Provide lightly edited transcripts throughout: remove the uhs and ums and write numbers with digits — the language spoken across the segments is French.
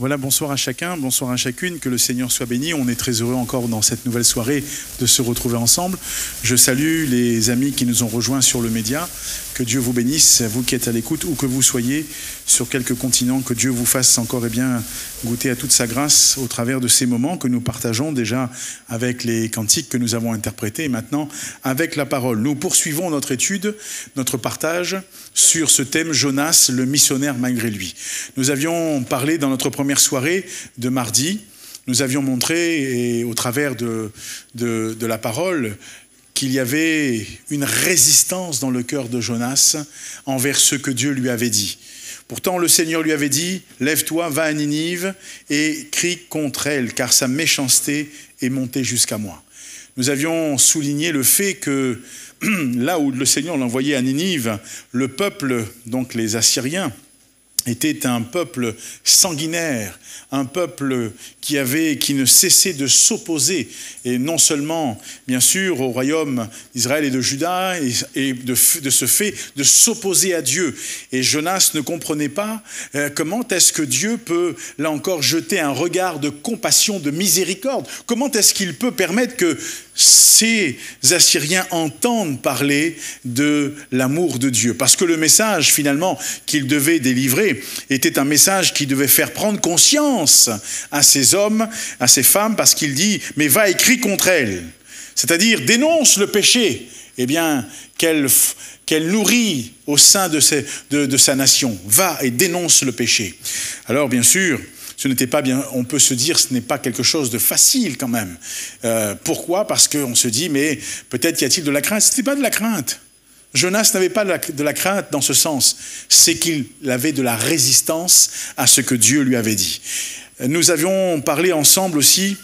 Voilà, bonsoir à chacun, bonsoir à chacune, que le Seigneur soit béni. On est très heureux encore dans cette nouvelle soirée de se retrouver ensemble. Je salue les amis qui nous ont rejoints sur le média. Que Dieu vous bénisse, vous qui êtes à l'écoute, où que vous soyez, sur quelques continents, que Dieu vous fasse encore goûter à toute sa grâce au travers de ces moments que nous partageons déjà avec les cantiques que nous avons interprétés et maintenant avec la parole. Nous poursuivons notre étude, notre partage sur ce thème Jonas, le missionnaire malgré lui. Nous avions parlé dans notre première soirée de mardi, nous avions montré et au travers de la parole qu'il y avait une résistance dans le cœur de Jonas envers ce que Dieu lui avait dit. Pourtant, le Seigneur lui avait dit « Lève-toi, va à Ninive et crie contre elle, car sa méchanceté est montée jusqu'à moi. » Nous avions souligné le fait que là où le Seigneur l'envoyait à Ninive, le peuple, donc les Assyriens, était un peuple sanguinaire, un peuple qui ne cessait de s'opposer, et non seulement, bien sûr, au royaume d'Israël et de Juda, et de ce fait de s'opposer à Dieu. Et Jonas ne comprenait pas comment est-ce que Dieu peut, là encore, jeter un regard de compassion, de miséricorde. Comment est-ce qu'il peut permettre que ces Assyriens entendent parler de l'amour de Dieu? Parce que le message, finalement, qu'il devait délivrer était un message qui devait faire prendre conscience à ces hommes, à ces femmes, parce qu'il dit « mais va et crie contre elle ». C'est-à-dire dénonce le péché, eh bien, qu'elle nourrit au sein de sa nation. Va et dénonce le péché. Alors, bien sûr, ce n'était pas bien, on peut se dire, ce n'est pas quelque chose de facile quand même. Pourquoi ? Parce qu'on se dit, mais peut-être y a-t-il de la crainte. Ce n'était pas de la crainte. Jonas n'avait pas de la crainte dans ce sens. C'est qu'il avait de la résistance à ce que Dieu lui avait dit. Nous avions parlé ensemble aussi,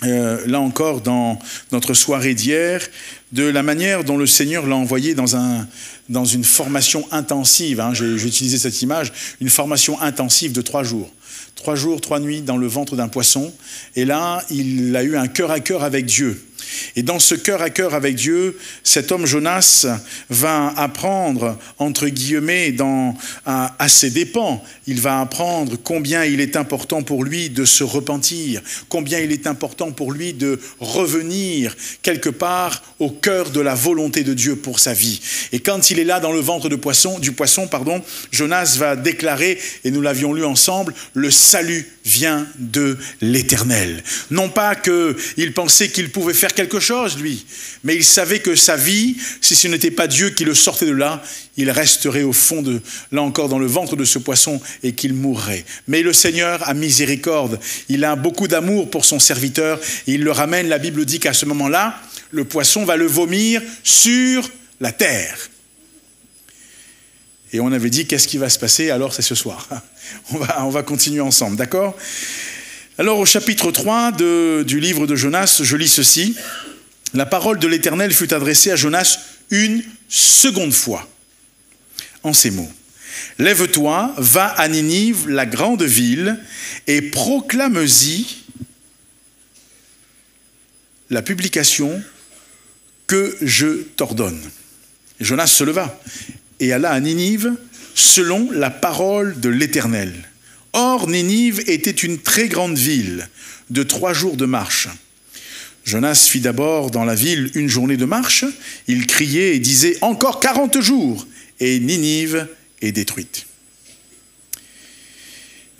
là encore dans notre soirée d'hier, de la manière dont le Seigneur l'a envoyé dans une formation intensive. J'ai utilisé cette image, une formation intensive de 3 jours. 3 jours, 3 nuits dans le ventre d'un poisson. Et là, il a eu un cœur à cœur avec Dieu. Et dans ce cœur à cœur avec Dieu, cet homme Jonas va apprendre, entre guillemets, à ses dépens, il va apprendre combien il est important pour lui de se repentir, combien il est important pour lui de revenir quelque part au cœur de la volonté de Dieu pour sa vie. Et quand il est là dans le ventre du poisson, Jonas va déclarer, et nous l'avions lu ensemble, le salut vient de l'Éternel. Non pas qu'il pensait qu'il pouvait faire quelque chose, lui, mais il savait que sa vie, si ce n'était pas Dieu qui le sortait de là, il resterait au fond là encore dans le ventre de ce poisson et qu'il mourrait. Mais le Seigneur a miséricorde, il a beaucoup d'amour pour son serviteur et il le ramène, la Bible dit qu'à ce moment-là, le poisson va le vomir sur la terre. Et on avait dit, qu'est-ce qui va se passer? Alors c'est ce soir. On va continuer ensemble, d'accord? Alors au chapitre 3 du livre de Jonas, je lis ceci. La parole de l'Éternel fut adressée à Jonas une seconde fois, en ces mots. Lève-toi, va à Ninive, la grande ville, et proclame-y la publication que je t'ordonne. Et Jonas se leva et alla à Ninive selon la parole de l'Éternel. Or, Ninive était une très grande ville de 3 jours de marche. Jonas fit d'abord dans la ville 1 journée de marche. Il criait et disait « Encore 40 jours !» et Ninive est détruite.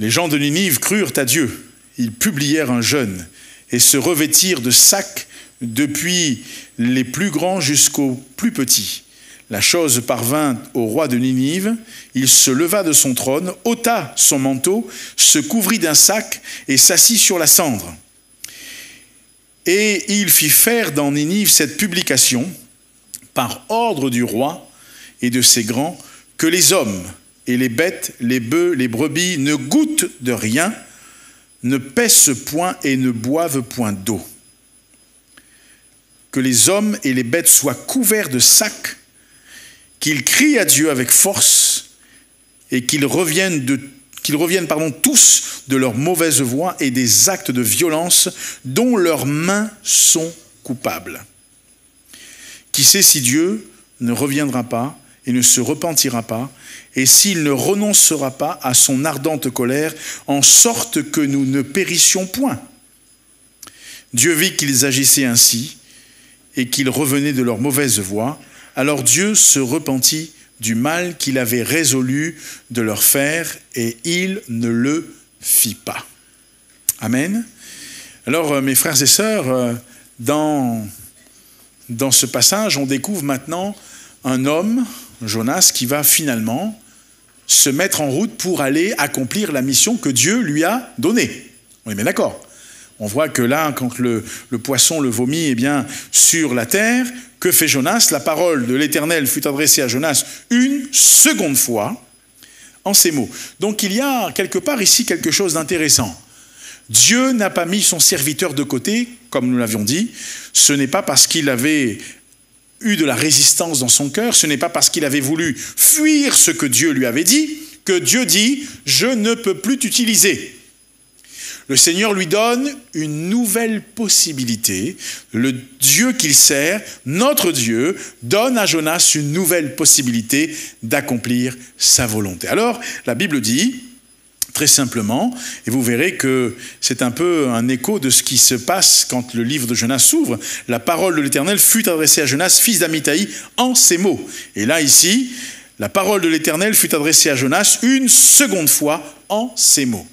Les gens de Ninive crurent à Dieu. Ils publièrent un jeûne et se revêtirent de sacs depuis les plus grands jusqu'aux plus petits. La chose parvint au roi de Ninive, il se leva de son trône, ôta son manteau, se couvrit d'un sac et s'assit sur la cendre. Et il fit faire dans Ninive cette publication, par ordre du roi et de ses grands, que les hommes et les bêtes, les bœufs, les brebis ne goûtent de rien, ne pèsent point et ne boivent point d'eau. Que les hommes et les bêtes soient couverts de sacs, qu'ils crient à Dieu avec force et qu'ils reviennent tous de leur mauvaise voie et des actes de violence dont leurs mains sont coupables. Qui sait si Dieu ne reviendra pas et ne se repentira pas, et s'il ne renoncera pas à son ardente colère, en sorte que nous ne périssions point. Dieu vit qu'ils agissaient ainsi, et qu'ils revenaient de leur mauvaise voie. Alors Dieu se repentit du mal qu'il avait résolu de leur faire, et il ne le fit pas. Amen. Alors, mes frères et sœurs, dans ce passage, on découvre maintenant un homme, Jonas, qui va finalement se mettre en route pour aller accomplir la mission que Dieu lui a donnée. On est bien d'accord. On voit que là, quand le poisson le vomit, eh bien, sur la terre, que fait Jonas? La parole de l'Éternel fut adressée à Jonas une seconde fois en ces mots. Donc il y a quelque part ici quelque chose d'intéressant. Dieu n'a pas mis son serviteur de côté, comme nous l'avions dit. Ce n'est pas parce qu'il avait eu de la résistance dans son cœur, ce n'est pas parce qu'il avait voulu fuir ce que Dieu lui avait dit, que Dieu dit « je ne peux plus t'utiliser ». Le Seigneur lui donne une nouvelle possibilité. Le Dieu qu'il sert, notre Dieu, donne à Jonas une nouvelle possibilité d'accomplir sa volonté. Alors, la Bible dit, très simplement, et vous verrez que c'est un peu un écho de ce qui se passe quand le livre de Jonas s'ouvre. La parole de l'Éternel fut adressée à Jonas, fils d'Amittai, en ces mots. Et là, ici, la parole de l'Éternel fut adressée à Jonas une seconde fois en ces mots.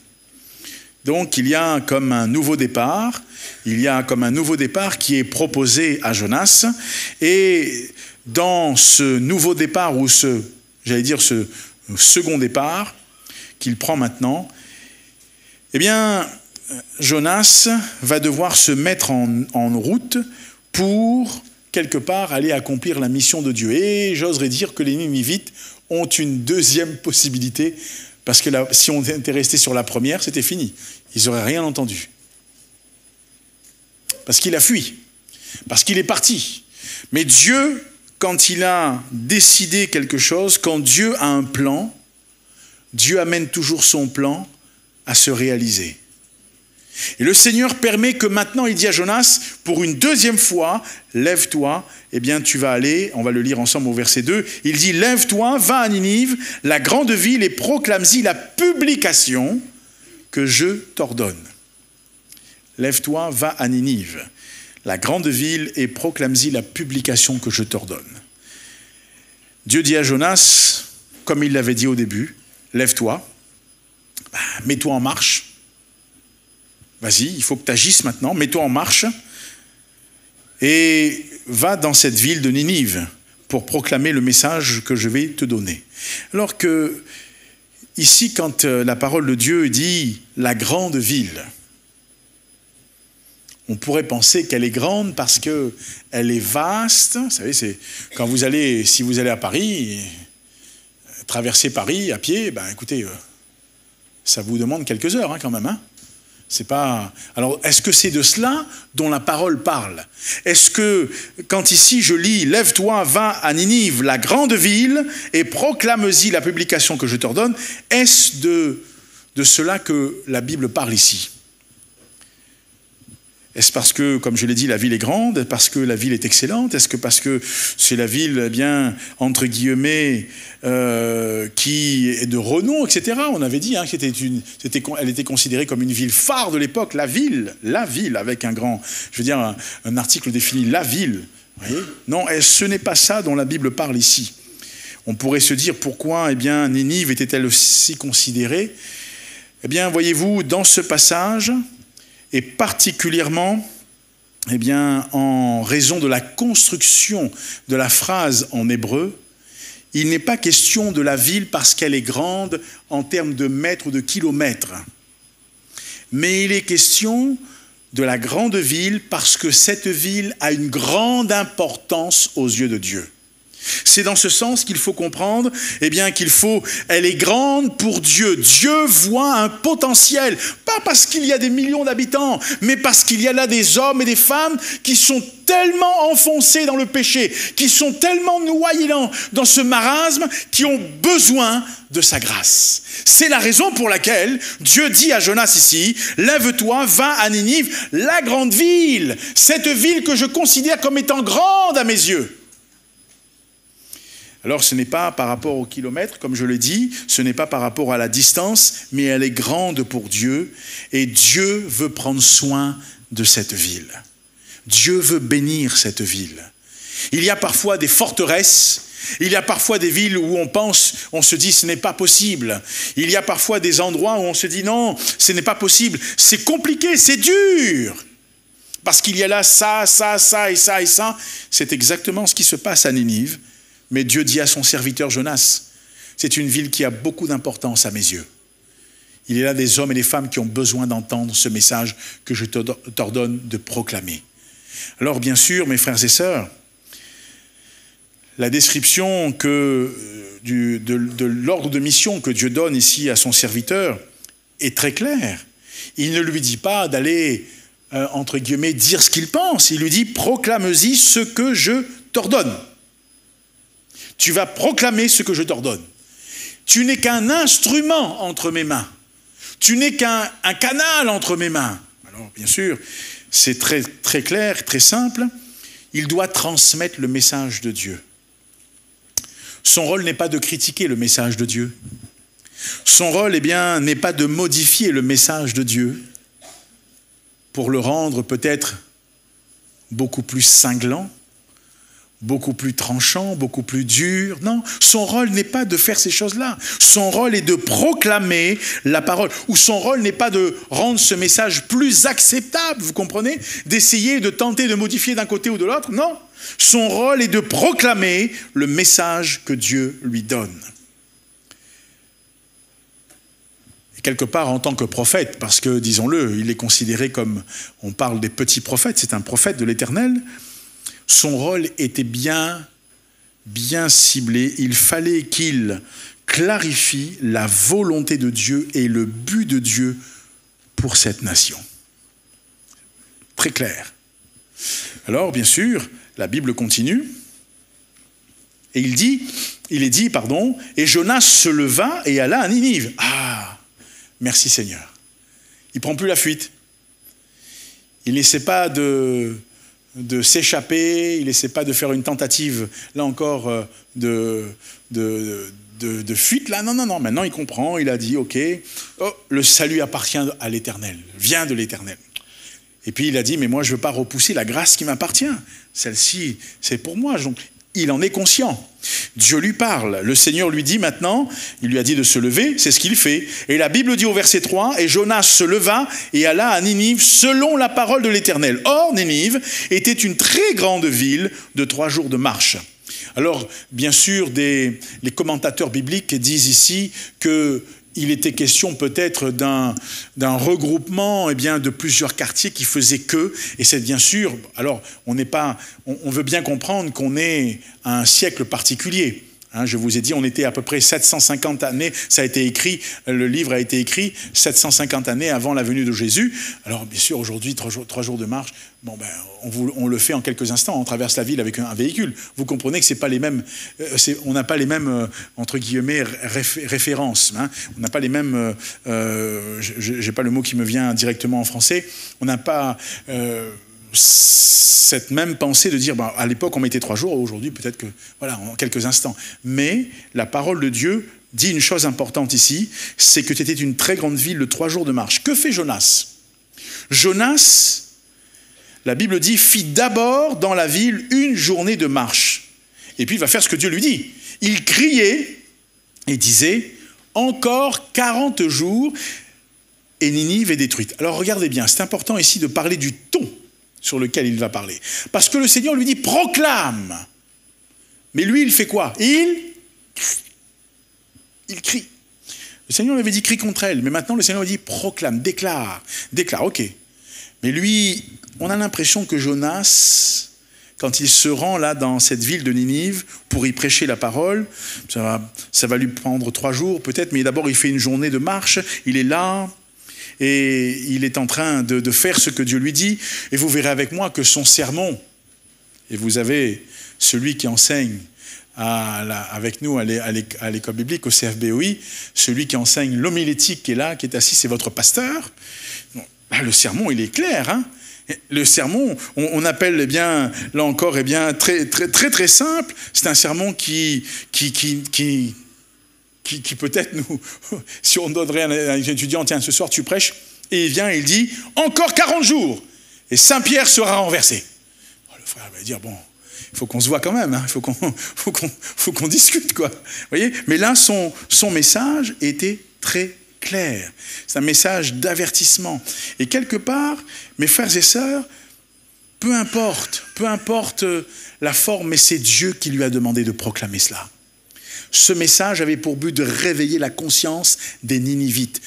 Donc, il y a comme un nouveau départ. Il y a comme un nouveau départ qui est proposé à Jonas. Et dans ce nouveau départ, ou ce second départ qu'il prend maintenant, eh bien, Jonas va devoir se mettre en route pour, quelque part, aller accomplir la mission de Dieu. Et j'oserais dire que les Ninivites ont une deuxième possibilité, parce que là, si on était resté sur la première, c'était fini. Ils n'auraient rien entendu. Parce qu'il a fui. Parce qu'il est parti. Mais Dieu, quand il a décidé quelque chose, quand Dieu a un plan, Dieu amène toujours son plan à se réaliser. Et le Seigneur permet que maintenant, il dit à Jonas, pour une deuxième fois, lève-toi, eh bien tu vas aller, on va le lire ensemble au verset 2, il dit, lève-toi, va à Ninive, la grande ville, et proclame-y la publication que je t'ordonne. Lève-toi, va à Ninive, la grande ville, et proclame-y la publication que je t'ordonne. Dieu dit à Jonas, comme il l'avait dit au début, lève-toi, mets-toi en marche. Vas-y, il faut que tu agisses maintenant, mets-toi en marche et va dans cette ville de Ninive pour proclamer le message que je vais te donner. Alors que, ici, quand la parole de Dieu dit « la grande ville », on pourrait penser qu'elle est grande parce qu'elle est vaste. Vous savez, c'est quand vous allez, si vous allez à Paris, traverser Paris à pied, ben écoutez, ça vous demande quelques heures quand même, hein. C'est pas... Alors, est-ce que c'est de cela dont la parole parle? Est-ce que, quand ici je lis « Lève-toi, va à Ninive, la grande ville, et proclame-y la publication que je t'ordonne », est-ce de cela que la Bible parle ici? Est-ce parce que, comme je l'ai dit, la ville est grande? Parce que la ville est excellente? Est-ce que parce que c'est la ville, eh bien, entre guillemets, qui est de renom, etc. On avait dit qu'elle était considérée comme une ville phare de l'époque, la ville, avec un grand, je veux dire, un article définit la ville. Vous voyez? Non, ce n'est pas ça dont la Bible parle ici. On pourrait se dire pourquoi, eh bien, Ninive était-elle aussi considérée? Eh bien, voyez-vous, dans ce passage, et particulièrement, eh bien, en raison de la construction de la phrase en hébreu, il n'est pas question de la ville parce qu'elle est grande en termes de mètres ou de kilomètres. Mais il est question de la grande ville parce que cette ville a une grande importance aux yeux de Dieu. C'est dans ce sens qu'il faut comprendre, eh bien, elle est grande pour Dieu. Dieu voit un potentiel, pas parce qu'il y a des millions d'habitants, mais parce qu'il y a là des hommes et des femmes qui sont tellement enfoncés dans le péché, qui sont tellement noyés dans ce marasme, qui ont besoin de sa grâce. C'est la raison pour laquelle Dieu dit à Jonas ici, lève-toi, va à Ninive, la grande ville, cette ville que je considère comme étant grande à mes yeux. Alors ce n'est pas par rapport au kilomètre, comme je l'ai dit, ce n'est pas par rapport à la distance, mais elle est grande pour Dieu, et Dieu veut prendre soin de cette ville. Dieu veut bénir cette ville. Il y a parfois des forteresses, il y a parfois des villes où on se dit ce n'est pas possible. Il y a parfois des endroits où on se dit non, ce n'est pas possible. C'est compliqué, c'est dur. Parce qu'il y a là ça et ça et ça. C'est exactement ce qui se passe à Ninive. Mais Dieu dit à son serviteur Jonas, c'est une ville qui a beaucoup d'importance à mes yeux. Il y a là des hommes et des femmes qui ont besoin d'entendre ce message que je t'ordonne de proclamer. Alors bien sûr, mes frères et sœurs, la description de l'ordre de mission que Dieu donne ici à son serviteur est très claire. Il ne lui dit pas d'aller, entre guillemets, dire ce qu'il pense. Il lui dit, proclame-y ce que je t'ordonne. Tu vas proclamer ce que je t'ordonne. Tu n'es qu'un instrument entre mes mains. Tu n'es qu'un canal entre mes mains. Alors, bien sûr, c'est très, très clair, très simple. Il doit transmettre le message de Dieu. Son rôle n'est pas de critiquer le message de Dieu. Son rôle, n'est pas de modifier le message de Dieu pour le rendre peut-être beaucoup plus cinglant, beaucoup plus tranchant, beaucoup plus dur. Non, son rôle n'est pas de faire ces choses-là. Son rôle est de proclamer la parole. Ou son rôle n'est pas de rendre ce message plus acceptable, vous comprenez? D'essayer, de tenter de modifier d'un côté ou de l'autre. Non, son rôle est de proclamer le message que Dieu lui donne. Et quelque part, en tant que prophète, parce que, disons-le, il est considéré comme, on parle des petits prophètes, c'est un prophète de l'Éternel. Son rôle était bien ciblé. Il fallait qu'il clarifie la volonté de Dieu et le but de Dieu pour cette nation. Très clair. Alors, bien sûr, la Bible continue. Et il est dit, et Jonas se leva et alla à Ninive. Ah, merci Seigneur. Il ne prend plus la fuite. Il n'essaie pas de s'échapper, il n'essaie pas de faire une tentative, là encore, de fuite. Là, non, maintenant il comprend, il a dit, ok, le salut appartient à l'Éternel, vient de l'Éternel. Et puis il a dit, mais moi je ne veux pas repousser la grâce qui m'appartient. Celle-ci, c'est pour moi. Donc, il en est conscient. Dieu lui parle. Le Seigneur lui dit maintenant, il lui a dit de se lever, c'est ce qu'il fait. Et la Bible dit au verset 3, « Et Jonas se leva et alla à Ninive selon la parole de l'Éternel. » Or, Ninive était une très grande ville de 3 jours de marche. Alors, bien sûr, les commentateurs bibliques disent ici qu'il était question peut-être d'un regroupement de plusieurs quartiers qui faisaient que, et c'est bien sûr, alors on veut bien comprendre qu'on est à un siècle particulier. Je vous ai dit, on était à peu près 750 années, ça a été écrit, le livre a été écrit 750 années avant la venue de Jésus. Alors bien sûr, aujourd'hui, 3 jours de marche, on le fait en quelques instants, on traverse la ville avec un véhicule. Vous comprenez que c'est pas les mêmes, on n'a pas les mêmes, entre guillemets, références. On n'a pas les mêmes, j'ai pas le mot qui me vient directement en français, on n'a pas... cette même pensée de dire, à l'époque on mettait 3 jours, aujourd'hui peut-être que, voilà, en quelques instants. Mais la parole de Dieu dit une chose importante ici, c'est que c'était une très grande ville de 3 jours de marche. Que fait Jonas? Jonas, la Bible dit, fit d'abord dans la ville 1 journée de marche. Et puis il va faire ce que Dieu lui dit. Il criait et disait, encore 40 jours et Ninive est détruite. Alors regardez bien, c'est important ici de parler du ton sur lequel il va parler. Parce que le Seigneur lui dit, proclame. Mais lui, il fait quoi? Il crie. Le Seigneur lui avait dit, crie contre elle. Mais maintenant, le Seigneur lui dit, proclame, déclare, ok. Mais lui, on a l'impression que Jonas, quand il se rend là dans cette ville de Ninive pour y prêcher la parole, ça va lui prendre 3 jours peut-être, mais d'abord il fait une journée de marche, il est là, et il est en train de faire ce que Dieu lui dit. Et vous verrez avec moi que son sermon, et vous avez celui qui enseigne avec nous à l'école biblique, au CFBOI, celui qui enseigne l'homilétique qui est là, qui est assis, c'est votre pasteur. Bon, le sermon, il est clair. Le sermon, on appelle, eh bien, là encore, eh bien, très simple. C'est un sermon qui peut-être nous, si on donnerait à un étudiant, tiens, ce soir tu prêches, et il vient et il dit, encore 40 jours, et Saint-Pierre sera renversé. Le frère va dire, bon, il faut qu'on se voit quand même, hein, il faut qu'on discute, quoi. Vous voyez ? Mais là, son message était très clair. C'est un message d'avertissement. Et quelque part, mes frères et sœurs, peu importe la forme, mais c'est Dieu qui lui a demandé de proclamer cela. Ce message avait pour but de réveiller la conscience des Ninivites.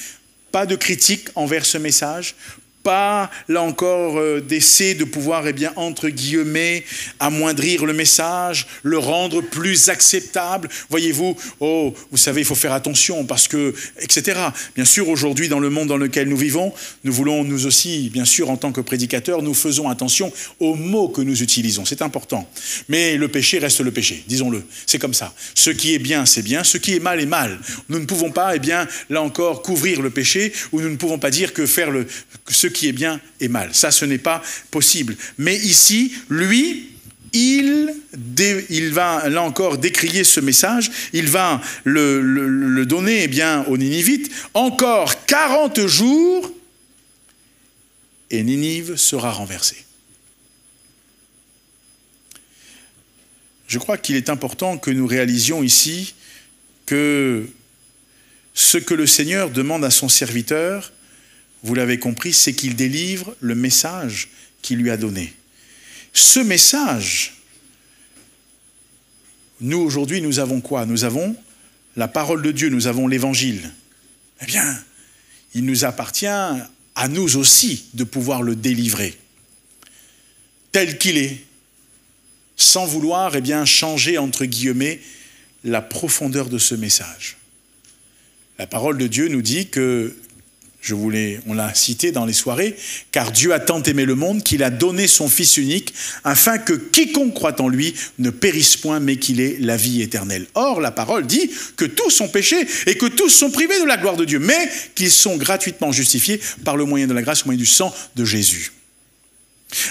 Pas de critique envers ce message, pas, là encore, d'essai de pouvoir, eh bien, entre guillemets, amoindrir le message, le rendre plus acceptable. Voyez-vous, oh, vous savez, il faut faire attention parce que, etc. Bien sûr, aujourd'hui, dans le monde dans lequel nous vivons, nous voulons, nous aussi, bien sûr, en tant que prédicateurs, nous faisons attention aux mots que nous utilisons. C'est important. Mais le péché reste le péché, disons-le. C'est comme ça. Ce qui est bien, c'est bien. Ce qui est mal est mal. Nous ne pouvons pas, eh bien, là encore, couvrir le péché, ou nous ne pouvons pas dire que faire ce qui est bien est mal. Ça, ce n'est pas possible. Mais ici, lui, il va, là encore, décrier ce message. Il va le donner, eh bien, aux Ninivites. Encore 40 jours, et Ninive sera renversée. Je crois qu'il est important que nous réalisions ici que ce que le Seigneur demande à son serviteur, vous l'avez compris, c'est qu'il délivre le message qu'il lui a donné. Ce message, nous aujourd'hui, nous avons quoi? Nous avons la parole de Dieu, nous avons l'évangile. Eh bien, il nous appartient à nous aussi de pouvoir le délivrer, tel qu'il est, sans vouloir, eh bien, changer, entre guillemets, la profondeur de ce message. La parole de Dieu nous dit que, on l'a cité dans les soirées, car Dieu a tant aimé le monde qu'il a donné son Fils unique, afin que quiconque croit en lui ne périsse point, mais qu'il ait la vie éternelle. Or, la parole dit que tous ont péché et que tous sont privés de la gloire de Dieu, mais qu'ils sont gratuitement justifiés par le moyen de la grâce, au moyen du sang de Jésus.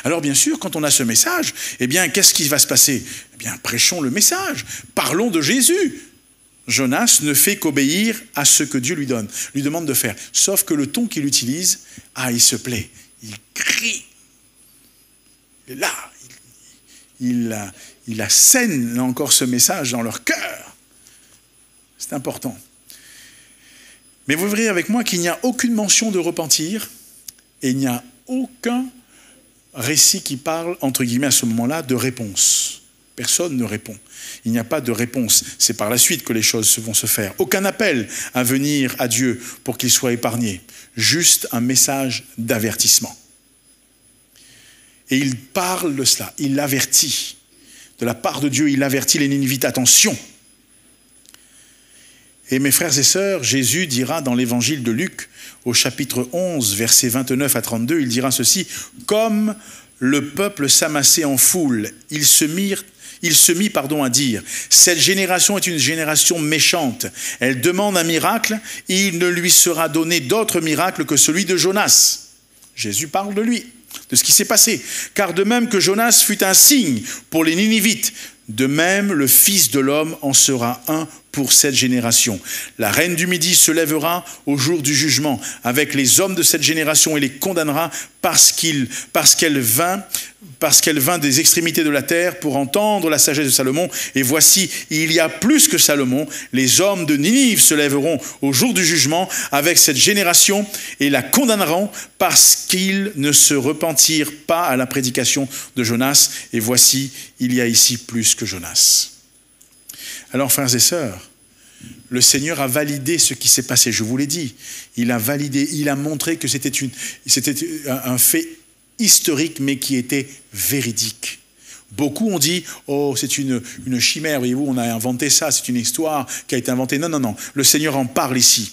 Alors bien sûr, quand on a ce message, eh bien, qu'est-ce qui va se passer? Eh bien, prêchons le message, parlons de Jésus. Jonas ne fait qu'obéir à ce que Dieu lui demande de faire. Sauf que le ton qu'il utilise, il se plaît, il crie. Et là, il assène là encore ce message dans leur cœur. C'est important. Mais vous verrez avec moi qu'il n'y a aucune mention de repentir et il n'y a aucun récit qui parle, entre guillemets, à ce moment-là, de réponse. Personne ne répond. Il n'y a pas de réponse. C'est par la suite que les choses vont se faire. Aucun appel à venir à Dieu pour qu'il soit épargné. Juste un message d'avertissement. Et il parle de cela. Il l'avertit. De la part de Dieu, il avertit les Ninivites. Attention. Et mes frères et sœurs, Jésus dira dans l'évangile de Luc, au chapitre 11, versets 29 à 32, il dira ceci. Comme le peuple s'amassait en foule, il se mit à dire, cette génération est une génération méchante. Elle demande un miracle, et il ne lui sera donné d'autre miracle que celui de Jonas. Jésus parle de lui, de ce qui s'est passé. Car de même que Jonas fut un signe pour les Ninivites, de même le Fils de l'homme en sera un pour cette génération. La reine du Midi se lèvera au jour du jugement avec les hommes de cette génération et les condamnera parce qu'elle vint des extrémités de la terre pour entendre la sagesse de Salomon. Et voici, il y a plus que Salomon. Les hommes de Ninive se lèveront au jour du jugement avec cette génération et la condamneront parce qu'ils ne se repentirent pas à la prédication de Jonas. Et voici, il y a ici plus que Jonas. Alors, frères et sœurs, le Seigneur a validé ce qui s'est passé, je vous l'ai dit. Il a validé, il a montré que c'était un fait historique, mais qui était véridique. Beaucoup ont dit, oh, c'est une chimère, voyez-vous, on a inventé ça, c'est une histoire qui a été inventée. Non, non, non, le Seigneur en parle ici.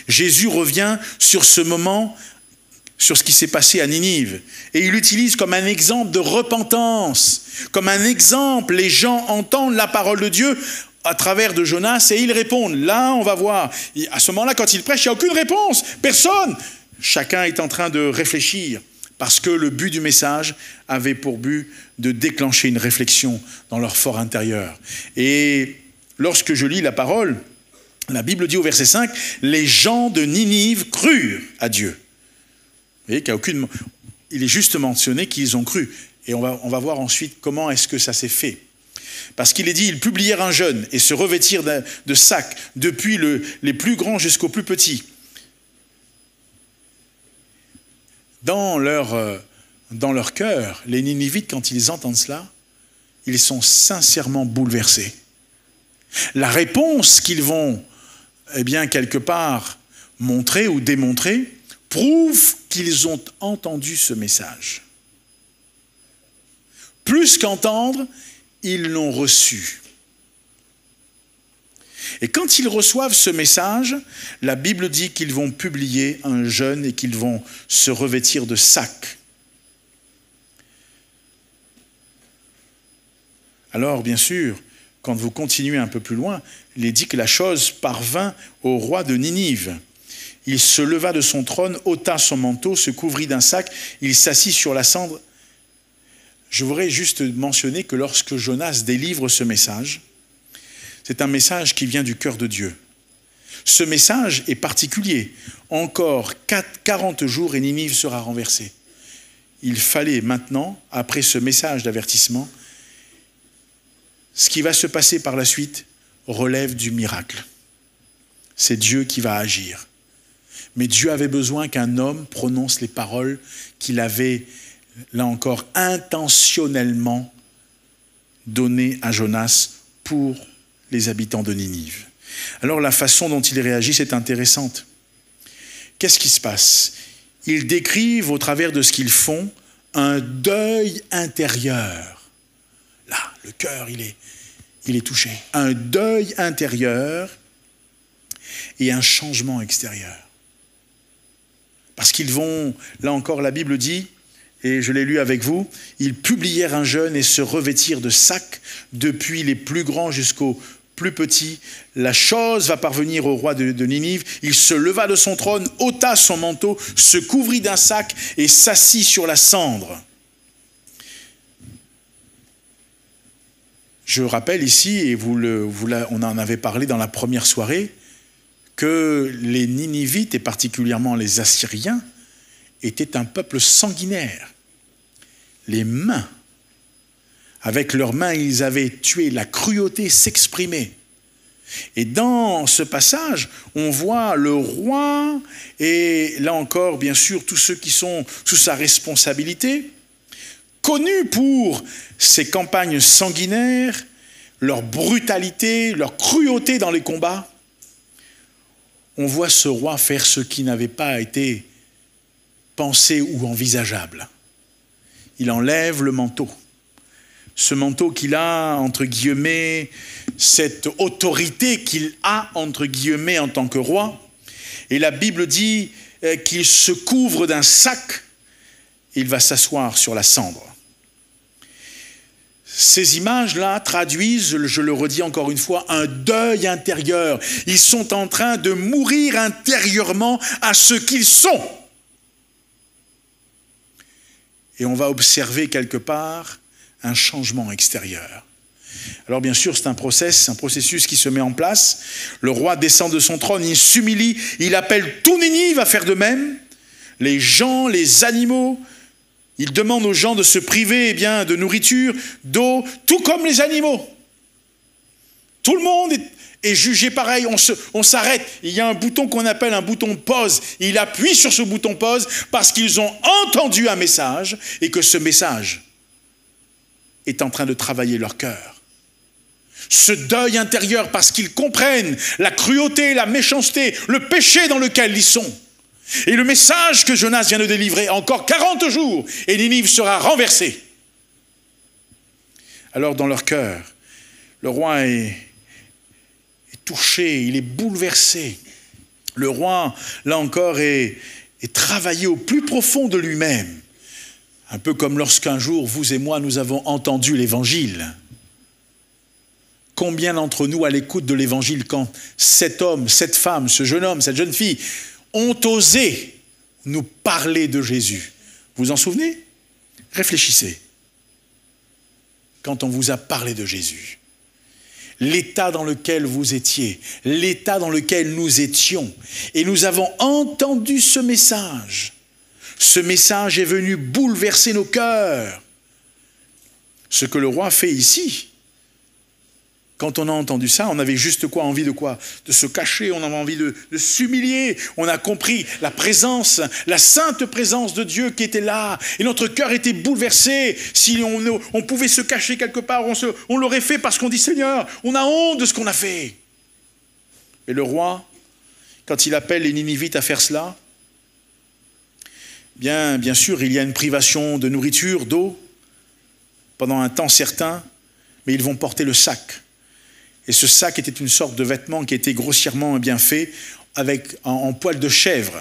Jésus revient sur ce moment, sur ce qui s'est passé à Ninive. Et il l'utilise comme un exemple de repentance, comme un exemple. Les gens entendent la parole de Dieu à travers de Jonas et ils répondent. Là, on va voir. Et à ce moment-là, quand il prêche, il n'y a aucune réponse. Personne. Chacun est en train de réfléchir. Parce que le but du message avait pour but de déclencher une réflexion dans leur fort intérieur. Et lorsque je lis la parole, la Bible dit au verset 5, « Les gens de Ninive crurent à Dieu ». Vous voyez qu'il n'y a aucune... Il est juste mentionné qu'ils ont cru. Et on va voir ensuite comment est-ce que ça s'est fait. Parce qu'il est dit, ils publièrent un jeûne et se revêtirent de sacs, depuis les plus grands jusqu'aux plus petits. Dans leur cœur, les Ninivites, quand ils entendent cela, ils sont sincèrement bouleversés. La réponse qu'ils vont, quelque part, montrer ou démontrer, prouve qu'ils ont entendu ce message. Plus qu'entendre, ils l'ont reçu. Et quand ils reçoivent ce message, la Bible dit qu'ils vont publier un jeûne et qu'ils vont se revêtir de sacs. Alors, bien sûr, quand vous continuez un peu plus loin, il est dit que la chose parvint au roi de Ninive. Il se leva de son trône, ôta son manteau, se couvrit d'un sac, il s'assit sur la cendre. Je voudrais juste mentionner que lorsque Jonas délivre ce message, c'est un message qui vient du cœur de Dieu. Ce message est particulier. Encore 40 jours et Ninive sera renversée. Il fallait maintenant, après ce message d'avertissement, ce qui va se passer par la suite relève du miracle. C'est Dieu qui va agir. Mais Dieu avait besoin qu'un homme prononce les paroles qu'il avait, là encore, intentionnellement données à Jonas pour les habitants de Ninive. Alors la façon dont ils réagissent est intéressante. Qu'est-ce qui se passe? Ils décrivent au travers de ce qu'ils font un deuil intérieur. Là, le cœur, il est touché. Un deuil intérieur et un changement extérieur. Parce qu'ils vont, là encore la Bible dit, et je l'ai lu avec vous, ils publièrent un jeûne et se revêtirent de sacs, depuis les plus grands jusqu'aux plus petits. La chose va parvenir au roi de Ninive. Il se leva de son trône, ôta son manteau, se couvrit d'un sac et s'assit sur la cendre. Je rappelle ici, et on en avait parlé dans la première soirée, que les Ninivites, et particulièrement les Assyriens, étaient un peuple sanguinaire. Les mains, avec leurs mains, ils avaient tué, la cruauté s'exprimait. Et dans ce passage, on voit le roi, et là encore, bien sûr, tous ceux qui sont sous sa responsabilité, connus pour ces campagnes sanguinaires, leur brutalité, leur cruauté dans les combats. On voit ce roi faire ce qui n'avait pas été pensé ou envisageable. Il enlève le manteau. Ce manteau qu'il a, entre guillemets, cette autorité qu'il a, entre guillemets, en tant que roi. Et la Bible dit qu'il se couvre d'un sac, et il va s'asseoir sur la cendre. Ces images-là traduisent, je le redis encore une fois, un deuil intérieur. Ils sont en train de mourir intérieurement à ce qu'ils sont. Et on va observer quelque part un changement extérieur. Alors bien sûr, c'est un processus qui se met en place. Le roi descend de son trône, il s'humilie, il appelle tout Ninive à faire de même. Les gens, les animaux, il demande aux gens de se priver de nourriture, d'eau, tout comme les animaux. Tout le monde est jugé pareil, on s'arrête. Il y a un bouton qu'on appelle un bouton pause. Il appuie sur ce bouton pause parce qu'ils ont entendu un message et que ce message est en train de travailler leur cœur. Ce deuil intérieur parce qu'ils comprennent la cruauté, la méchanceté, le péché dans lequel ils sont. Et le message que Jonas vient de délivrer, encore 40 jours, et Ninive sera renversée. Alors dans leur cœur, le roi est touché, il est bouleversé. Le roi, là encore, est travaillé au plus profond de lui-même. Un peu comme lorsqu'un jour, vous et moi, nous avons entendu l'évangile. Combien d'entre nous, à l'écoute de l'évangile, quand cet homme, cette femme, ce jeune homme, cette jeune fille, ont osé nous parler de Jésus, Vous vous en souvenez? Réfléchissez. Quand on vous a parlé de Jésus, l'état dans lequel vous étiez, l'état dans lequel nous étions, et nous avons entendu ce message. Ce message est venu bouleverser nos cœurs. Ce que le roi fait ici, quand on a entendu ça, on avait juste quoi? Envie de quoi? De se cacher, on avait envie de s'humilier. On a compris la présence, la sainte présence de Dieu qui était là. Et notre cœur était bouleversé. Si on pouvait se cacher quelque part, on l'aurait fait parce qu'on dit, Seigneur, on a honte de ce qu'on a fait. Et le roi, quand il appelle les Ninivites à faire cela, bien sûr, il y a une privation de nourriture, d'eau, pendant un temps certain, mais ils vont porter le sac. Et ce sac était une sorte de vêtement qui était grossièrement bien fait en poil de chèvre.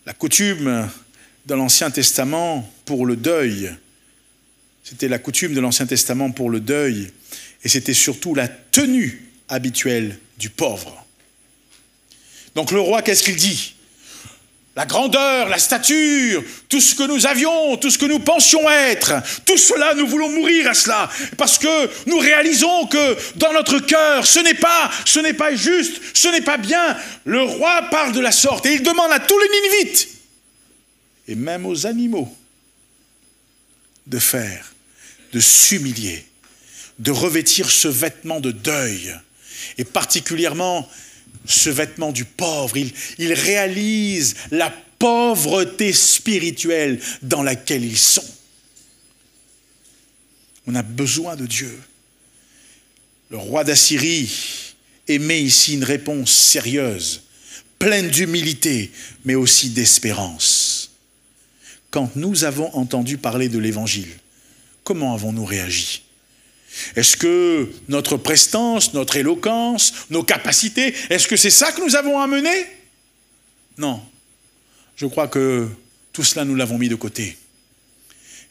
La coutume dans l'Ancien Testament pour le deuil, c'était la coutume de l'Ancien Testament pour le deuil, et c'était surtout la tenue habituelle du pauvre. Donc le roi, qu'est-ce qu'il dit? La grandeur, la stature, tout ce que nous avions, tout ce que nous pensions être, tout cela, nous voulons mourir à cela. Parce que nous réalisons que dans notre cœur, ce n'est pas juste, ce n'est pas bien. Le roi parle de la sorte et il demande à tous les Ninivites, et même aux animaux, de s'humilier, de revêtir ce vêtement de deuil. Et particulièrement ce vêtement du pauvre, il réalise la pauvreté spirituelle dans laquelle ils sont. On a besoin de Dieu. Le roi d'Assyrie émet ici une réponse sérieuse, pleine d'humilité, mais aussi d'espérance. Quand nous avons entendu parler de l'Évangile, comment avons-nous réagi ? Est-ce que notre prestance, notre éloquence, nos capacités, est-ce que c'est ça que nous avons amené? Non. Je crois que tout cela, nous l'avons mis de côté.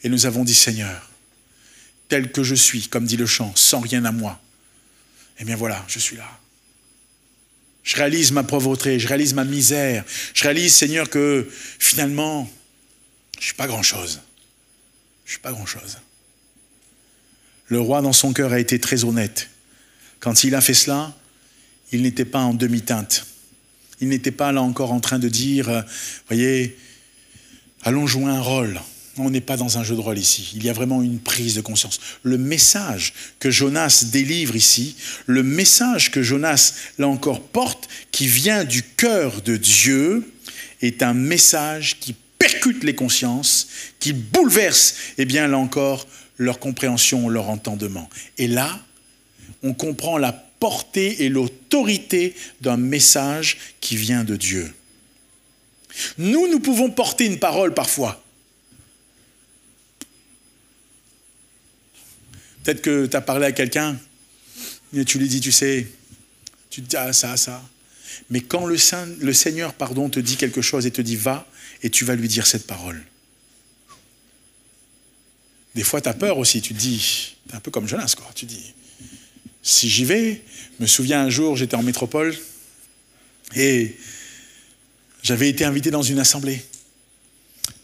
Et nous avons dit, Seigneur, tel que je suis, comme dit le chant, sans rien à moi, eh bien voilà, je suis là. Je réalise ma pauvreté, je réalise ma misère. Je réalise, Seigneur, que finalement, je ne suis pas grand-chose. Je ne suis pas grand-chose. Le roi, dans son cœur, a été très honnête. Quand il a fait cela, il n'était pas en demi-teinte. Il n'était pas là encore en train de dire, voyez, allons jouer un rôle. On n'est pas dans un jeu de rôle ici. Il y a vraiment une prise de conscience. Le message que Jonas délivre ici, le message que Jonas, là encore, porte, qui vient du cœur de Dieu, est un message qui percute les consciences, qui bouleverse, eh bien, là encore, leur compréhension, leur entendement. Et là, on comprend la portée et l'autorité d'un message qui vient de Dieu. Nous pouvons porter une parole parfois. Peut-être que tu as parlé à quelqu'un, et tu lui dis, tu sais, tu te dis, ah, ça. Mais quand le Seigneur, te dit quelque chose et te dit, va, et tu vas lui dire cette parole. Des fois, tu as peur aussi, tu te dis, t'es un peu comme Jonas, quoi. Tu dis, si j'y vais, je me souviens un jour, j'étais en métropole et j'avais été invité dans une assemblée.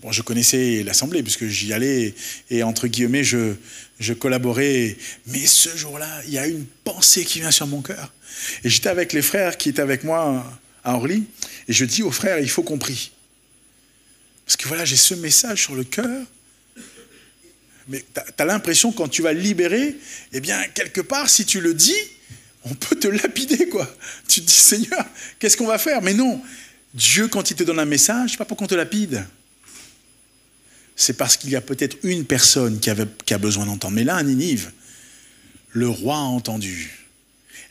Bon, je connaissais l'assemblée puisque j'y allais et entre guillemets, je collaborais. Mais ce jour-là, il y a une pensée qui vient sur mon cœur. Et j'étais avec les frères qui étaient avec moi à Orly et je dis aux frères, il faut qu'on prie. Parce que voilà, j'ai ce message sur le cœur. Mais tu as l'impression quand tu vas le libérer, eh bien, quelque part, si tu le dis, on peut te lapider, quoi. Tu te dis, Seigneur, qu'est-ce qu'on va faire? Mais non, Dieu, quand il te donne un message, c'est pas pour qu'on te lapide. C'est parce qu'il y a peut-être une personne qui a besoin d'entendre. Mais là, à Ninive, le roi a entendu.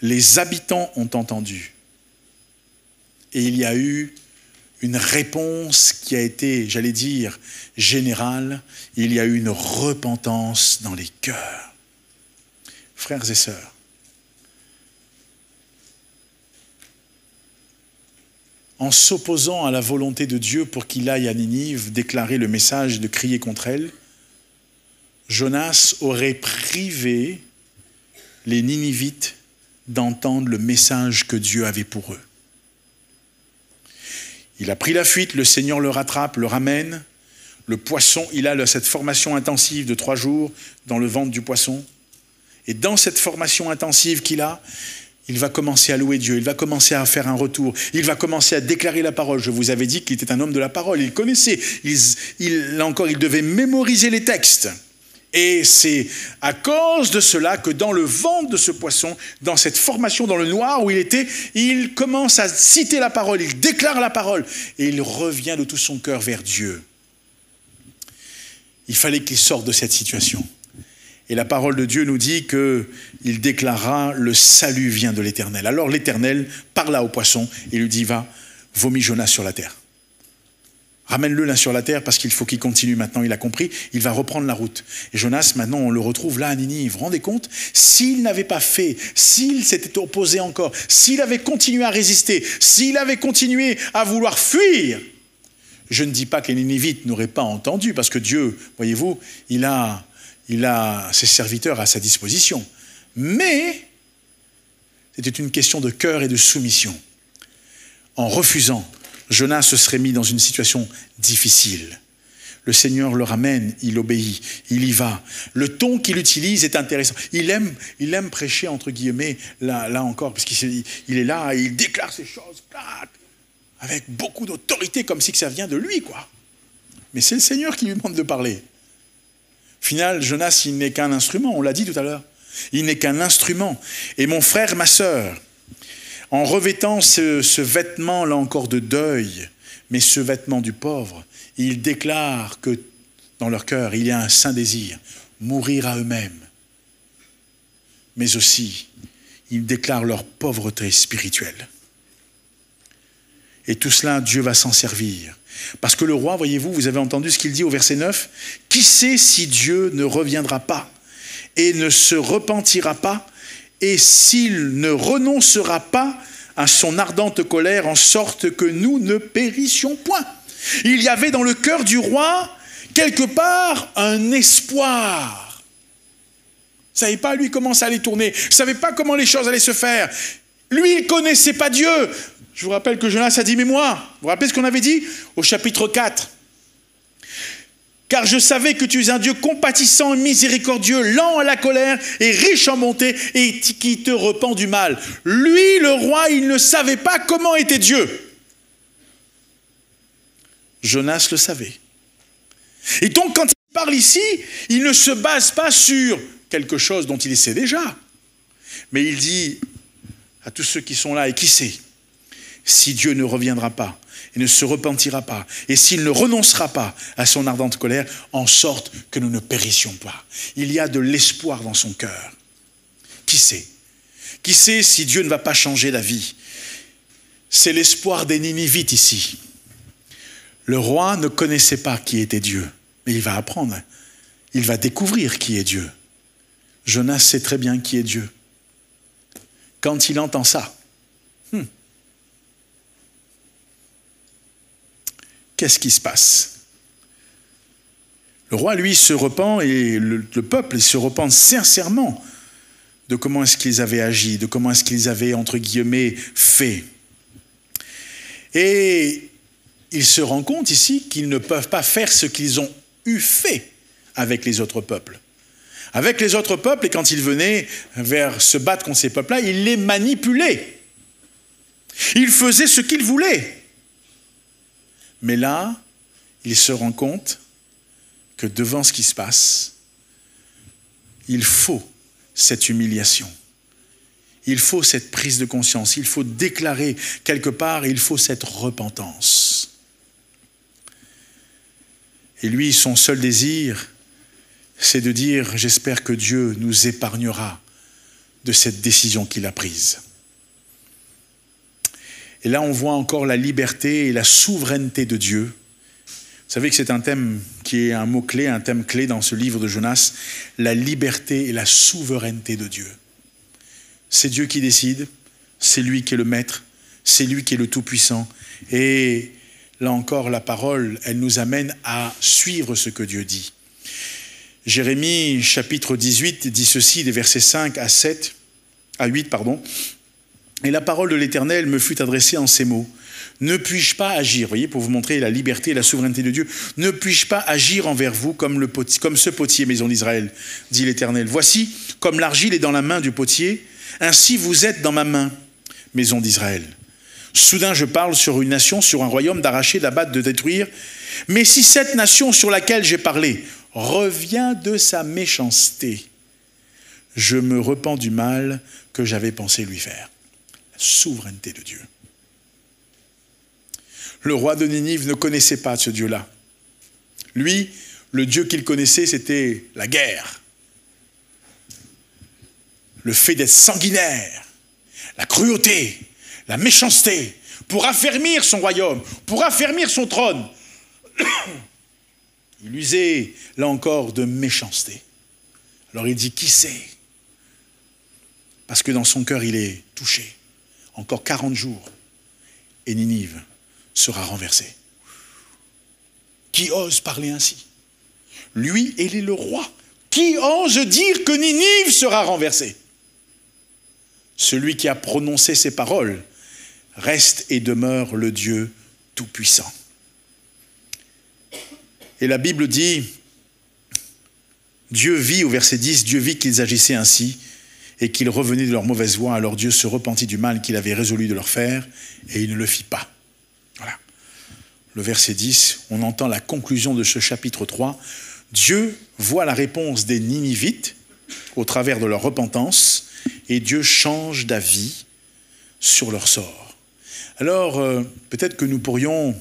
Les habitants ont entendu. Et il y a eu une réponse qui a été, j'allais dire, générale. Il y a eu une repentance dans les cœurs. Frères et sœurs, en s'opposant à la volonté de Dieu pour qu'il aille à Ninive déclarer le message de crier contre elle, Jonas aurait privé les Ninivites d'entendre le message que Dieu avait pour eux. Il a pris la fuite, le Seigneur le rattrape, le ramène. le poisson, il a cette formation intensive de 3 jours dans le ventre du poisson. Et dans cette formation intensive qu'il a, il va commencer à louer Dieu, il va commencer à faire un retour, il va commencer à déclarer la parole. Je vous avais dit qu'il était un homme de la parole, il connaissait, là encore, il devait mémoriser les textes. Et c'est à cause de cela que dans le ventre de ce poisson, dans cette formation, dans le noir où il était, il commence à citer la parole, il déclare la parole, et il revient de tout son cœur vers Dieu. Il fallait qu'il sorte de cette situation. Et la parole de Dieu nous dit qu'il déclara « Le salut vient de l'Éternel ». Alors l'Éternel parla au poisson et lui dit « Va, vomis Jonas sur la terre ». Ramène-le là sur la terre parce qu'il faut qu'il continue maintenant, il a compris, il va reprendre la route. Et Jonas, maintenant, on le retrouve là à Ninive. Vous vous rendez compte? S'il n'avait pas fait, s'il s'était opposé encore, s'il avait continué à résister, s'il avait continué à vouloir fuir, je ne dis pas que les Ninivites n'auraient pas entendu, parce que Dieu, voyez-vous, il a ses serviteurs à sa disposition. Mais c'était une question de cœur et de soumission. En refusant, Jonas se serait mis dans une situation difficile. Le Seigneur le ramène, il obéit, il y va. Le ton qu'il utilise est intéressant. Il aime prêcher, entre guillemets, là encore, parce qu'il est là, et il déclare ces choses, avec beaucoup d'autorité, comme si que ça vient de lui, quoi. Mais c'est le Seigneur qui lui demande de parler. Au final, Jonas, il n'est qu'un instrument, on l'a dit tout à l'heure. Il n'est qu'un instrument. Et mon frère, ma sœur, en revêtant ce vêtement, là encore, de deuil, mais ce vêtement du pauvre, ils déclarent que dans leur cœur, il y a un saint désir, mourir à eux-mêmes. Mais aussi, ils déclarent leur pauvreté spirituelle. Et tout cela, Dieu va s'en servir. Parce que le roi, voyez-vous, vous avez entendu ce qu'il dit au verset 9, « Qui sait si Dieu ne reviendra pas et ne se repentira pas et s'il ne renoncera pas à son ardente colère en sorte que nous ne périssions point. » Il y avait dans le cœur du roi, quelque part, un espoir. Il ne savait pas, lui, comment ça allait tourner. Il ne savait pas comment les choses allaient se faire. Lui, il ne connaissait pas Dieu. Je vous rappelle que Jonas a dit, mais moi, vous vous rappelez ce qu'on avait dit au chapitre 4 ? Car je savais que tu es un Dieu compatissant et miséricordieux, lent à la colère et riche en bonté, et qui te repent du mal. Lui, le roi, il ne savait pas comment était Dieu. Jonas le savait. Et donc, quand il parle ici, il ne se base pas sur quelque chose dont il sait déjà. Mais il dit à tous ceux qui sont là, et qui sait, si Dieu ne reviendra pas, et ne se repentira pas, et s'il ne renoncera pas à son ardente colère, en sorte que nous ne périssions pas. Il y a de l'espoir dans son cœur. Qui sait? Qui sait si Dieu ne va pas changer la vie? C'est l'espoir des Ninivites ici. Le roi ne connaissait pas qui était Dieu, mais il va apprendre. Il va découvrir qui est Dieu. Jonas sait très bien qui est Dieu. Quand il entend ça, qu'est-ce qui se passe? Le roi, lui, se repent, et le peuple se repent sincèrement de comment est-ce qu'ils avaient agi, de comment est-ce qu'ils avaient, entre guillemets, fait. Et ils se rendent compte ici qu'ils ne peuvent pas faire ce qu'ils ont eu fait avec les autres peuples. Avec les autres peuples, et quand ils venaient vers se battre contre ces peuples-là, ils les manipulaient. Ils faisaient ce qu'ils voulaient. Mais là, il se rend compte que devant ce qui se passe, il faut cette humiliation. Il faut cette prise de conscience. Il faut déclarer quelque part, il faut cette repentance. Et lui, son seul désir, c'est de dire, j'espère que Dieu nous épargnera de cette décision qu'il a prise. Et là, on voit encore la liberté et la souveraineté de Dieu. Vous savez que c'est un thème qui est un mot-clé, un thème clé dans ce livre de Jonas, la liberté et la souveraineté de Dieu. C'est Dieu qui décide, c'est lui qui est le maître, c'est lui qui est le tout-puissant. Et là encore, la parole, elle nous amène à suivre ce que Dieu dit. Jérémie, chapitre 18, dit ceci, des versets 5 à 8. Et la parole de l'Éternel me fut adressée en ces mots. ne puis-je pas agir, voyez, pour vous montrer la liberté et la souveraineté de Dieu, ne puis-je pas agir envers vous comme ce potier, maison d'Israël, dit l'Éternel. Voici, comme l'argile est dans la main du potier, ainsi vous êtes dans ma main, maison d'Israël. Soudain, je parle sur une nation, sur un royaume, d'arracher, d'abattre, de détruire. Mais si cette nation sur laquelle j'ai parlé revient de sa méchanceté, je me repens du mal que j'avais pensé lui faire. La souveraineté de Dieu. Le roi de Ninive ne connaissait pas ce Dieu-là. Lui, le Dieu qu'il connaissait, c'était la guerre. Le fait d'être sanguinaire, la cruauté, la méchanceté, pour affermir son royaume, pour affermir son trône. Il usait, là encore, de méchanceté. Alors il dit, qui sait? Parce que dans son cœur, il est touché. Encore 40 jours, et Ninive sera renversée. Qui ose parler ainsi? Lui, il est le roi. Qui ose dire que Ninive sera renversée? Celui qui a prononcé ces paroles reste et demeure le Dieu Tout-Puissant. Et la Bible dit, Dieu vit, au verset 10, Dieu vit qu'ils agissaient ainsi et qu'ils revenaient de leur mauvaise voie. Alors Dieu se repentit du mal qu'il avait résolu de leur faire et il ne le fit pas. Voilà. Le verset 10, on entend la conclusion de ce chapitre 3. Dieu voit la réponse des Ninivites au travers de leur repentance et Dieu change d'avis sur leur sort. Alors, peut-être que nous pourrions,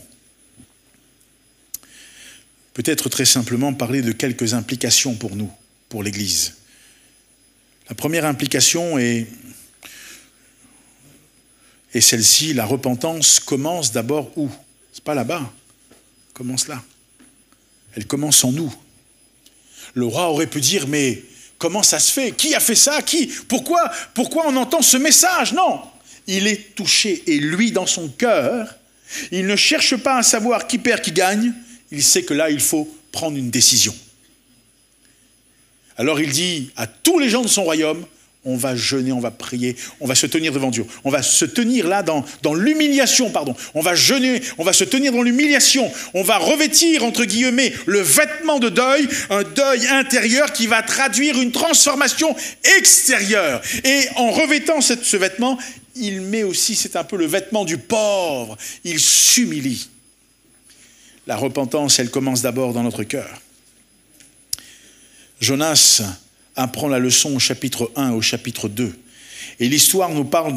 peut-être très simplement, parler de quelques implications pour nous, pour l'Église. La première implication est celle-ci, la repentance commence d'abord où? C'est pas là-bas, elle commence là. Elle commence en nous. Le roi aurait pu dire, mais comment ça se fait? Qui a fait ça? Qui? Pourquoi on entend ce message? Non, il est touché et lui, dans son cœur, il ne cherche pas à savoir qui perd, qui gagne. Il sait que là, il faut prendre une décision. Alors il dit à tous les gens de son royaume, on va jeûner, on va prier, on va se tenir devant Dieu. On va se tenir là dans l'humiliation, pardon. On va jeûner, on va se tenir dans l'humiliation. On va revêtir, entre guillemets, le vêtement de deuil, un deuil intérieur qui va traduire une transformation extérieure. Et en revêtant ce vêtement, il met aussi, c'est un peu le vêtement du pauvre. Il s'humilie. La repentance, elle commence d'abord dans notre cœur. Jonas apprend la leçon au chapitre 1, au chapitre 2. Et l'histoire nous parle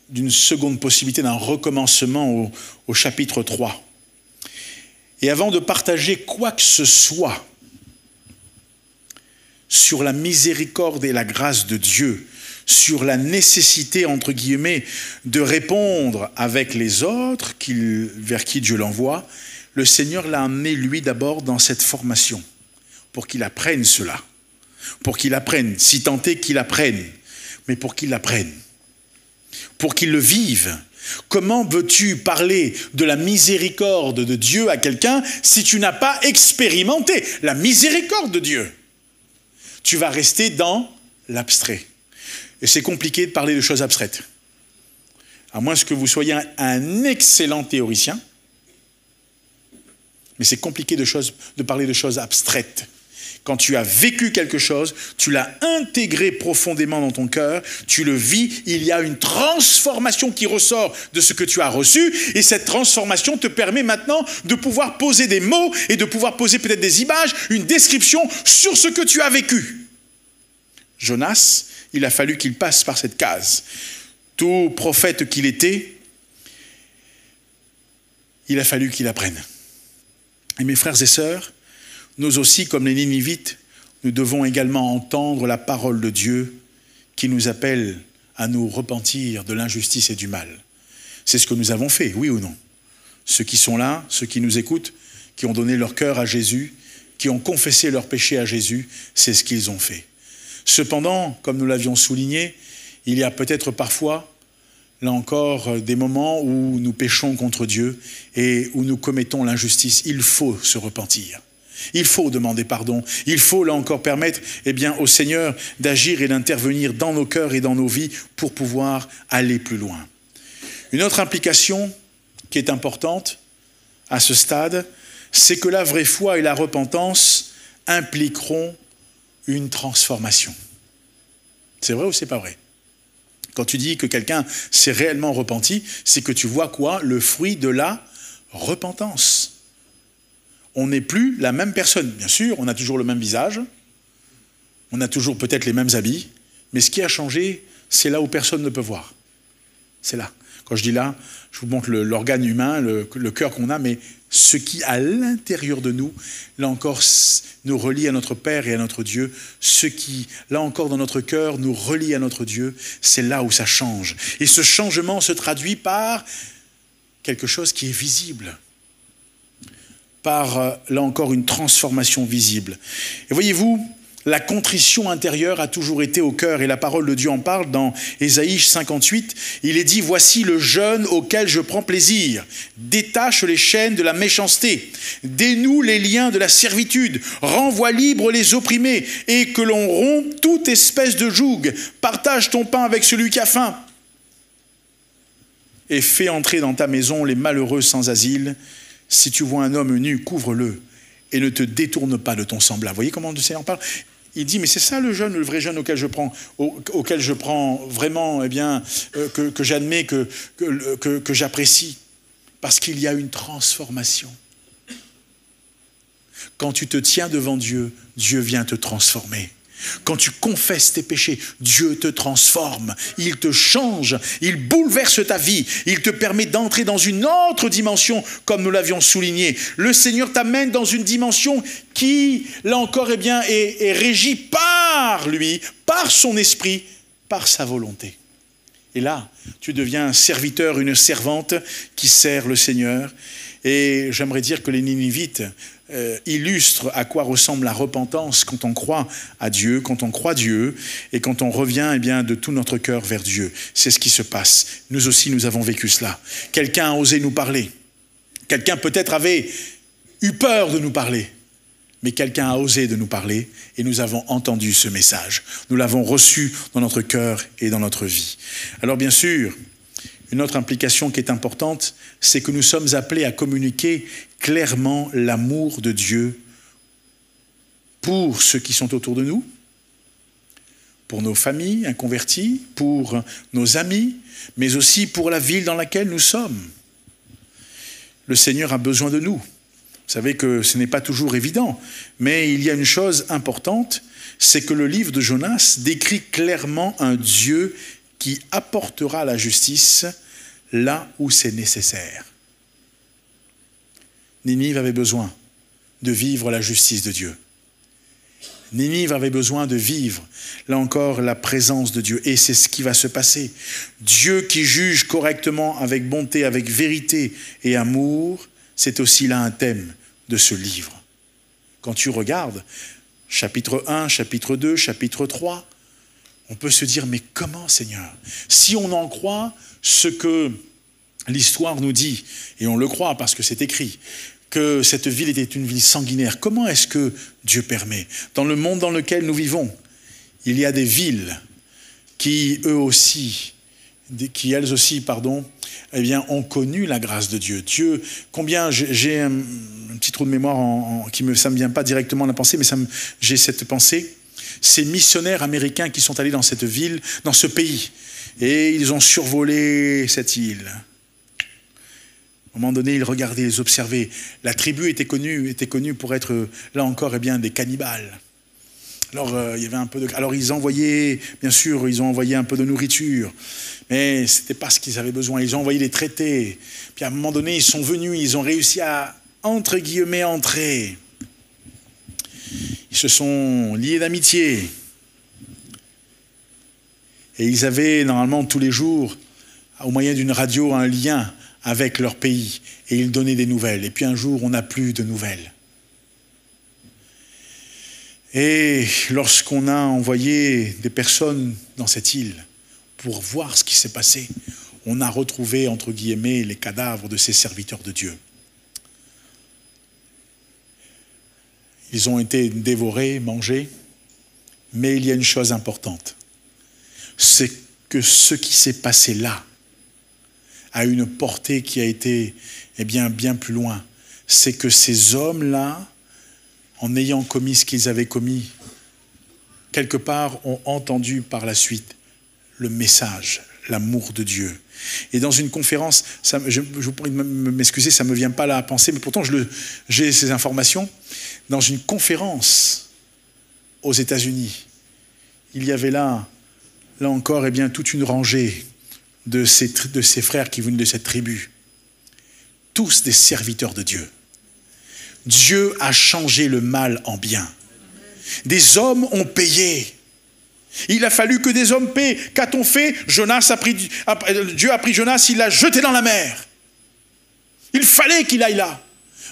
d'une seconde possibilité, d'un recommencement au chapitre 3. Et avant de partager quoi que ce soit sur la miséricorde et la grâce de Dieu, sur la nécessité, entre guillemets, de répondre avec les autres vers qui Dieu l'envoie, le Seigneur l'a amené, lui, d'abord dans cette formation, pour qu'il apprenne cela, pour qu'il apprenne, si tant est qu'il apprenne, mais pour qu'il l'apprenne, pour qu'il le vive. Comment veux-tu parler de la miséricorde de Dieu à quelqu'un si tu n'as pas expérimenté la miséricorde de Dieu? Tu vas rester dans l'abstrait. Et c'est compliqué de parler de choses abstraites. À moins que vous soyez un excellent théoricien, mais c'est compliqué de parler de choses abstraites. Quand tu as vécu quelque chose, tu l'as intégré profondément dans ton cœur, tu le vis, il y a une transformation qui ressort de ce que tu as reçu, et cette transformation te permet maintenant de pouvoir poser des mots et de pouvoir poser peut-être des images, une description sur ce que tu as vécu. Jonas, il a fallu qu'il passe par cette case. Tout prophète qu'il était, il a fallu qu'il apprenne. Et mes frères et sœurs, nous aussi, comme les Ninivites, nous devons également entendre la parole de Dieu qui nous appelle à nous repentir de l'injustice et du mal. C'est ce que nous avons fait, oui ou non? Ceux qui sont là, ceux qui nous écoutent, qui ont donné leur cœur à Jésus, qui ont confessé leurs péchés à Jésus, c'est ce qu'ils ont fait. Cependant, comme nous l'avions souligné, il y a peut-être parfois, là encore, des moments où nous péchons contre Dieu et où nous commettons l'injustice. Il faut se repentir. Il faut demander pardon. Il faut, là encore, permettre au Seigneur d'agir et d'intervenir dans nos cœurs et dans nos vies pour pouvoir aller plus loin. Une autre implication qui est importante à ce stade, c'est que la vraie foi et la repentance impliqueront une transformation. C'est vrai ou c'est pas vrai? Quand tu dis que quelqu'un s'est réellement repenti, c'est que tu vois quoi? Le fruit de la repentance. On n'est plus la même personne. Bien sûr, on a toujours le même visage, on a toujours peut-être les mêmes habits, mais ce qui a changé, c'est là où personne ne peut voir. C'est là. Quand je dis là, je vous montre l'organe humain, le cœur qu'on a, mais ce qui, à l'intérieur de nous, là encore, nous relie à notre Père et à notre Dieu, ce qui, là encore, dans notre cœur, nous relie à notre Dieu, c'est là où ça change. Et ce changement se traduit par quelque chose qui est visible, par, là encore, une transformation visible. Et voyez-vous, la contrition intérieure a toujours été au cœur, et la parole de Dieu en parle dans Ésaïe 58. Il est dit, « Voici le jeûne auquel je prends plaisir. Détache les chaînes de la méchanceté, dénoue les liens de la servitude, renvoie libres les opprimés, et que l'on rompe toute espèce de joug. Partage ton pain avec celui qui a faim. Et fais entrer dans ta maison les malheureux sans asile. Si tu vois un homme nu, couvre-le, et ne te détourne pas de ton semblable. » Vous voyez comment le Seigneur parle? Il dit, mais c'est ça le jeûne, le vrai jeûne auquel je prends vraiment, eh bien, que j'admets, que j'apprécie. Parce qu'il y a une transformation. Quand tu te tiens devant Dieu, Dieu vient te transformer. Quand tu confesses tes péchés, Dieu te transforme, il te change, il bouleverse ta vie, il te permet d'entrer dans une autre dimension, comme nous l'avions souligné. Le Seigneur t'amène dans une dimension qui, là encore, eh bien, est régie par lui, par son esprit, par sa volonté. Et là, tu deviens un serviteur, une servante qui sert le Seigneur. Et j'aimerais dire que les Ninivites illustrent à quoi ressemble la repentance quand on croit à Dieu, quand on croit Dieu et quand on revient eh bien, de tout notre cœur vers Dieu. C'est ce qui se passe. Nous aussi, nous avons vécu cela. Quelqu'un a osé nous parler. Quelqu'un peut-être avait eu peur de nous parler. Mais quelqu'un a osé de nous parler et nous avons entendu ce message. Nous l'avons reçu dans notre cœur et dans notre vie. Alors bien sûr, une autre implication qui est importante, c'est que nous sommes appelés à communiquer clairement l'amour de Dieu pour ceux qui sont autour de nous, pour nos familles inconverties, pour nos amis, mais aussi pour la ville dans laquelle nous sommes. Le Seigneur a besoin de nous. Vous savez que ce n'est pas toujours évident, mais il y a une chose importante, c'est que le livre de Jonas décrit clairement un Dieu qui apportera la justice là où c'est nécessaire. Ninive avait besoin de vivre la justice de Dieu. Ninive avait besoin de vivre, là encore, la présence de Dieu. Et c'est ce qui va se passer. Dieu qui juge correctement, avec bonté, avec vérité et amour, c'est aussi là un thème de ce livre. Quand tu regardes, chapitre 1, chapitre 2, chapitre 3, on peut se dire, mais comment, Seigneur? Si on en croit ce que l'histoire nous dit, et on le croit parce que c'est écrit, que cette ville était une ville sanguinaire, comment est-ce que Dieu permet? Dans le monde dans lequel nous vivons, il y a des villes qui, elles aussi, eh bien, ont connu la grâce de Dieu. Dieu, combien, j'ai un petit trou de mémoire ça ne me vient pas directement à la pensée, mais j'ai cette pensée. Ces missionnaires américains qui sont allés dans cette ville, dans ce pays, et ils ont survolé cette île. À un moment donné, ils regardaient, ils observaient. La tribu était connue pour être, là encore, eh bien, des cannibales. Alors, il y avait un peu de... Alors, ils envoyaient, bien sûr, ils ont envoyé un peu de nourriture, mais ce n'était pas ce qu'ils avaient besoin. Ils ont envoyé les traités. Puis, à un moment donné, ils sont venus, ils ont réussi à, entre guillemets, entrer. Ils se sont liés d'amitié. Et ils avaient, normalement, tous les jours, au moyen d'une radio, un lien avec leur pays. Et ils donnaient des nouvelles. Et puis, un jour, on n'a plus de nouvelles. Et lorsqu'on a envoyé des personnes dans cette île pour voir ce qui s'est passé, on a retrouvé, entre guillemets, les cadavres de ces serviteurs de Dieu. Ils ont été dévorés, mangés, mais il y a une chose importante, c'est que ce qui s'est passé là a une portée qui a été bien plus loin. C'est que ces hommes-là, en ayant commis ce qu'ils avaient commis, quelque part ont entendu par la suite le message, l'amour de Dieu. Et dans une conférence, je vous prie de m'excuser, ça ne me vient pas là à penser, mais pourtant j'ai ces informations. Dans une conférence aux États-Unis, il y avait là encore, toute une rangée de ces frères qui venaient de cette tribu. Tous des serviteurs de Dieu. Dieu a changé le mal en bien. Des hommes ont payé. Il a fallu que des hommes paient. Qu'a-t-on fait? Dieu a pris Jonas, il l'a jeté dans la mer. Il fallait qu'il aille là.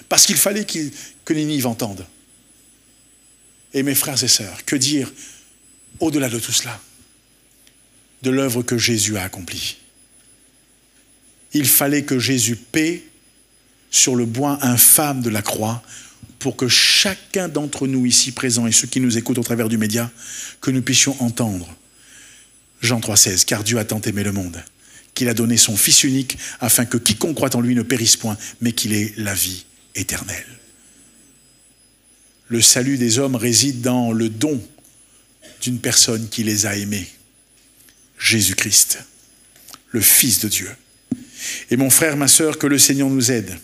Parce qu'il fallait que Ninive entende. Et mes frères et sœurs, que dire au-delà de tout cela? De l'œuvre que Jésus a accomplie. Il fallait que Jésus paie sur le bois infâme de la croix pour que chacun d'entre nous ici présents et ceux qui nous écoutent au travers du média, que nous puissions entendre Jean 3,16, car Dieu a tant aimé le monde, qu'il a donné son Fils unique, afin que quiconque croit en lui ne périsse point, mais qu'il ait la vie éternelle. Le salut des hommes réside dans le don d'une personne qui les a aimés, Jésus-Christ, le Fils de Dieu. Et mon frère, ma sœur, que le Seigneur nous aide,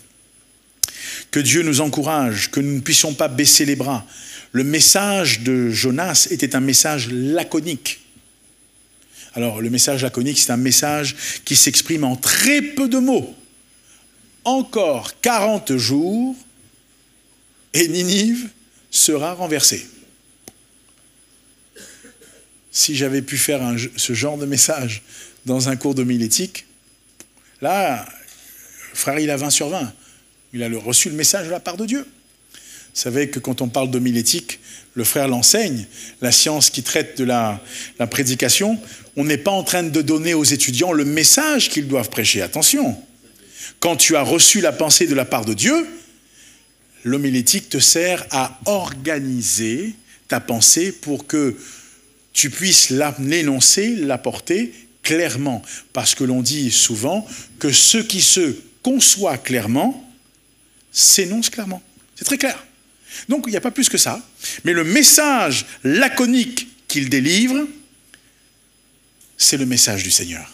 que Dieu nous encourage, que nous ne puissions pas baisser les bras. Le message de Jonas était un message laconique. Alors, le message laconique, c'est un message qui s'exprime en très peu de mots. Encore 40 jours et Ninive sera renversée. Si j'avais pu faire ce genre de message dans un cours d'homilétique, là, frère, il a 20 sur 20. Il a reçu le message de la part de Dieu. Vous savez que quand on parle d'homilétique, le frère l'enseigne, la science qui traite de la prédication, on n'est pas en train de donner aux étudiants le message qu'ils doivent prêcher. Attention, quand tu as reçu la pensée de la part de Dieu, l'homilétique te sert à organiser ta pensée pour que tu puisses l'énoncer, l'apporter clairement. Parce que l'on dit souvent que ce qui se conçoit clairement s'énonce clairement. C'est très clair. Donc, il n'y a pas plus que ça. Mais le message laconique qu'il délivre, c'est le message du Seigneur.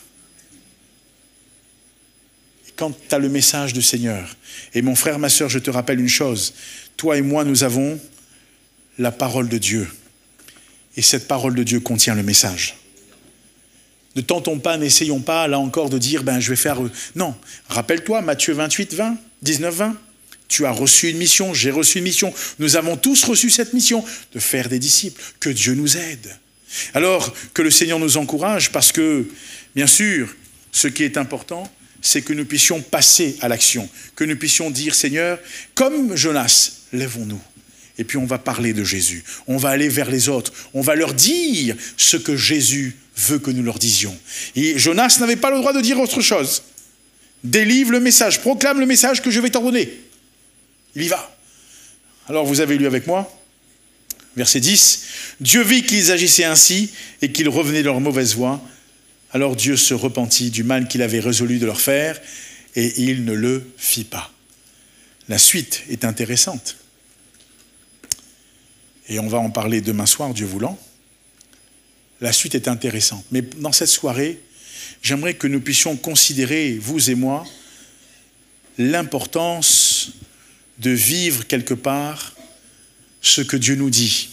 Et quand tu as le message du Seigneur, et mon frère, ma sœur, je te rappelle une chose, toi et moi, nous avons la parole de Dieu. Et cette parole de Dieu contient le message. Ne tentons pas, n'essayons pas, là encore, de dire, je vais faire... Non, rappelle-toi, Matthieu 28, 20, 19, 20. Tu as reçu une mission, j'ai reçu une mission. Nous avons tous reçu cette mission de faire des disciples. Que Dieu nous aide. Alors, que le Seigneur nous encourage parce que, bien sûr, ce qui est important, c'est que nous puissions passer à l'action. Que nous puissions dire, Seigneur, comme Jonas, lèvons-nous. Et puis on va parler de Jésus. On va aller vers les autres. On va leur dire ce que Jésus veut que nous leur disions. Et Jonas n'avait pas le droit de dire autre chose. Délivre le message, proclame le message que je vais t'ordonner. Il y va. Alors vous avez lu avec moi, verset 10. Dieu vit qu'ils agissaient ainsi et qu'ils revenaient de leur mauvaise voie. Alors Dieu se repentit du mal qu'il avait résolu de leur faire et il ne le fit pas. La suite est intéressante. Et on va en parler demain soir, Dieu voulant. La suite est intéressante. Mais dans cette soirée, j'aimerais que nous puissions considérer, vous et moi, l'importance de vivre quelque part ce que Dieu nous dit.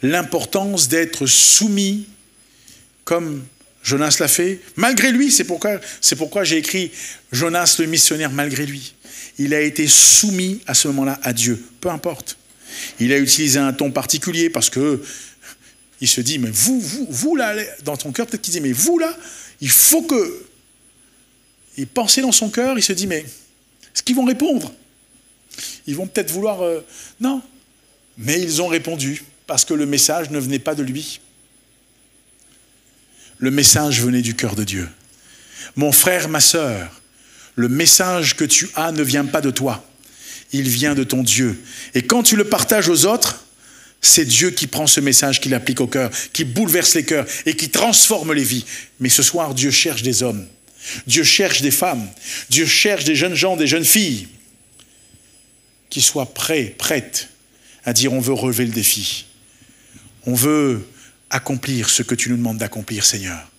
L'importance d'être soumis, comme Jonas l'a fait, malgré lui. C'est pourquoi j'ai écrit Jonas le missionnaire malgré lui. Il a été soumis à ce moment-là à Dieu, peu importe. Il a utilisé un ton particulier parce que il se dit, mais vous là, dans ton cœur, peut-être qu'il dit, mais vous là, il faut que... Il pensait dans son cœur, il se dit, mais est-ce qu'ils vont répondre? Ils vont peut-être vouloir... Non. Mais ils ont répondu parce que le message ne venait pas de lui. Le message venait du cœur de Dieu. Mon frère, ma sœur, le message que tu as ne vient pas de toi. Il vient de ton Dieu. Et quand tu le partages aux autres, c'est Dieu qui prend ce message, qui l'applique au cœur, qui bouleverse les cœurs et qui transforme les vies. Mais ce soir, Dieu cherche des hommes Dieu cherche des femmes, Dieu cherche des jeunes gens, des jeunes filles qui soient prêtes à dire on veut relever le défi. On veut accomplir ce que tu nous demandes d'accomplir, Seigneur.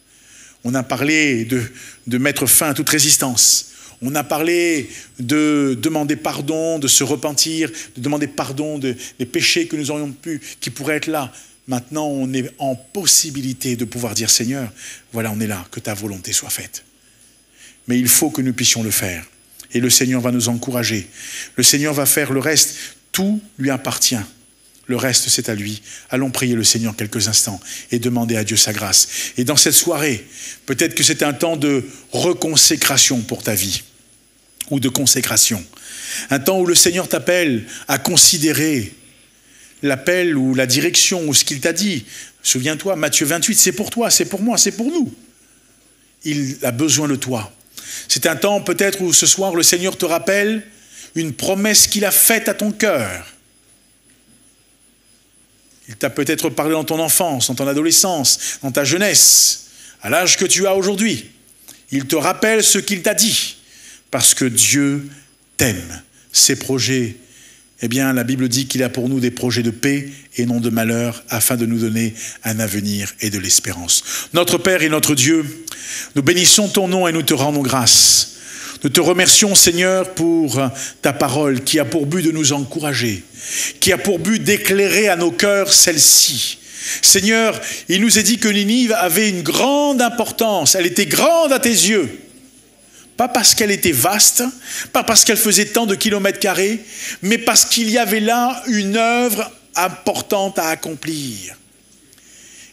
On a parlé de mettre fin à toute résistance. On a parlé de demander pardon, de se repentir, de demander pardon des péchés que nous aurions qui pourraient être là. Maintenant, on est en possibilité de pouvoir dire, Seigneur, voilà, on est là, que ta volonté soit faite. Mais il faut que nous puissions le faire. Et le Seigneur va nous encourager. Le Seigneur va faire le reste. Tout lui appartient. Le reste, c'est à lui. Allons prier le Seigneur quelques instants et demander à Dieu sa grâce. Et dans cette soirée, peut-être que c'est un temps de reconsécration pour ta vie ou de consécration. Un temps où le Seigneur t'appelle à considérer l'appel ou la direction ou ce qu'il t'a dit. Souviens-toi, Matthieu 28, c'est pour toi, c'est pour moi, c'est pour nous. Il a besoin de toi. C'est un temps peut-être où ce soir le Seigneur te rappelle une promesse qu'il a faite à ton cœur. Il t'a peut-être parlé dans ton enfance, dans ton adolescence, dans ta jeunesse, à l'âge que tu as aujourd'hui. Il te rappelle ce qu'il t'a dit, parce que Dieu t'aime. Ses projets, eh bien, la Bible dit qu'il a pour nous des projets de paix et non de malheur, afin de nous donner un avenir et de l'espérance. Notre Père et notre Dieu, nous bénissons ton nom et nous te rendons grâce. Nous te remercions, Seigneur, pour ta parole qui a pour but de nous encourager, qui a pour but d'éclairer à nos cœurs celle-ci. Seigneur, il nous est dit que Ninive avait une grande importance, elle était grande à tes yeux. Pas parce qu'elle était vaste, pas parce qu'elle faisait tant de kilomètres carrés, mais parce qu'il y avait là une œuvre importante à accomplir.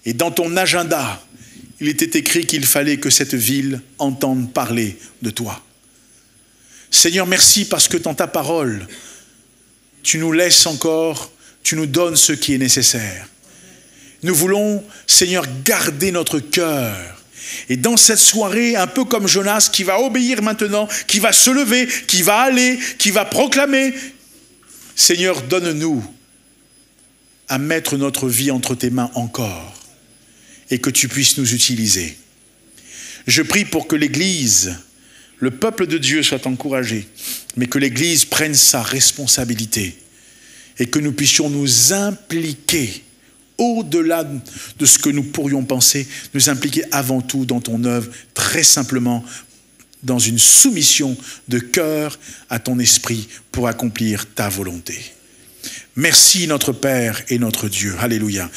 Et dans ton agenda, il était écrit qu'il fallait que cette ville entende parler de toi. Seigneur, merci parce que dans ta parole, tu nous laisses encore, tu nous donnes ce qui est nécessaire. Nous voulons, Seigneur, garder notre cœur. Et dans cette soirée, un peu comme Jonas, qui va obéir maintenant, qui va se lever, qui va aller, qui va proclamer, Seigneur, donne-nous à mettre notre vie entre tes mains encore et que tu puisses nous utiliser. Je prie pour que l'Église, le peuple de Dieu soit encouragé, mais que l'Église prenne sa responsabilité et que nous puissions nous impliquer au-delà de ce que nous pourrions penser, nous impliquer avant tout dans ton œuvre, très simplement dans une soumission de cœur à ton esprit pour accomplir ta volonté. Merci notre Père et notre Dieu. Alléluia.